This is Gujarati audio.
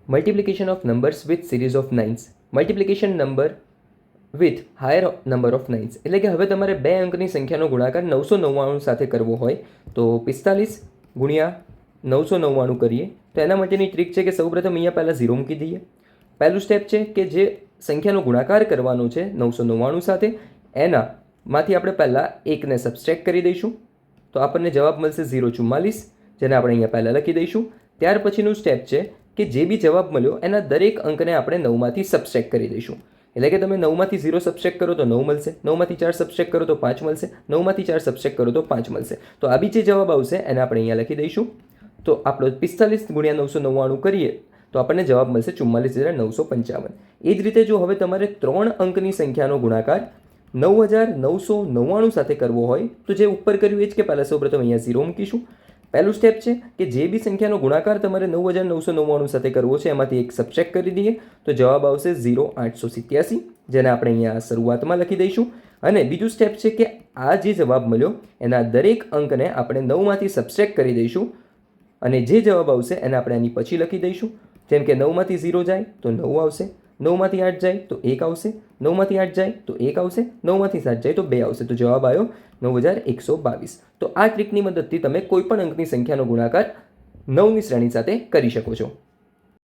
Multiplication of numbers with series of nines. Multiplication number with higher number of nines એટલે કે હવે તમારે બે અંકની સંખ્યાનો ગુણાકાર 999 સાથે કરવો હોય તો 45 ગુણ્યા 999 કરીએ તો એના માટેની ટ્રીક છે કે સૌપ્રથમ અહીંયા પહેલાં 0 મૂકી દઈએ. પહેલું સ્ટેપ છે કે જે સંખ્યાનો ગુણાકાર કરવાનો છે 999 સાથે એનામાંથી આપણે પહેલાં એકને સબસ્ટ્રેક્ટ કરી દઈશું તો આપણને જવાબ મળશે 044, જેને આપણે અહીંયા પહેલાં લખી દઈશું. ત્યાર પછીનું સ્ટેપ છે કે જે બી જવાબ મળ્યો એના દરેક અંકને આપણે 9માંથી સબસ્ટ્રેક્ટ કરી દઈશું. એટલે કે તમે 9માંથી 0 સબસ્ટ્રેક્ટ કરો તો 9 મળશે, 9માંથી 4 સબસ્ટ્રેક્ટ કરો તો 5 મળશે, 9માંથી 4 સબસ્ટ્રેક્ટ કરો તો 5 મળશે. તો આ બી જે જવાબ આવશે એને આપણે અહીંયા લખી દઈશું. તો આપણો 45 ગુણ્યા 999 કરીએ તો આપણને જવાબ મળશે 44,955. એ જ રીતે જો હવે તમારે 3 અંકની સંખ્યાનો ગુણાકાર 9,999 સાથે કરવો હોય તો જે ઉપર કર્યું એ જ કે પહેલાં સૌપ્રથમ અહીંયા 0 મૂકીશું. પહેલું સ્ટેપ છે કે જે બી સંખ્યાનો ગુણાકાર તમારે 9,999 સાથે કરવો છે એમાંથી એક સબસ્ટ્રેક્ટ કરી દઈએ તો જવાબ આવશે 0,887, જેને આપણે અહીંયા શરૂઆતમાં લખી દઈશું. અને બીજું સ્ટેપ છે કે આ જે જવાબ મળ્યો એના દરેક અંકને આપણે 9માંથી સબસ્ટ્રેક્ટ કરી દઈશું અને જે જવાબ આવશે એને આપણે એની પછી લખી દઈશું. જેમ કે 9માંથી 0 જાય તો 9 આવશે, 9માંથી 8 જાય તો 1 આવશે, 9માંથી 8 જાય તો 1 આવશે, 9માંથી 7 જાય તો 2 આવશે. તો જવાબ આવ્યો 9,122. તો આ ટ્રીકની મદદથી તમે કોઈ પણ અંકની સંખ્યાનો ગુણાકાર 9ની શ્રેણી સાથે કરી શકો છો.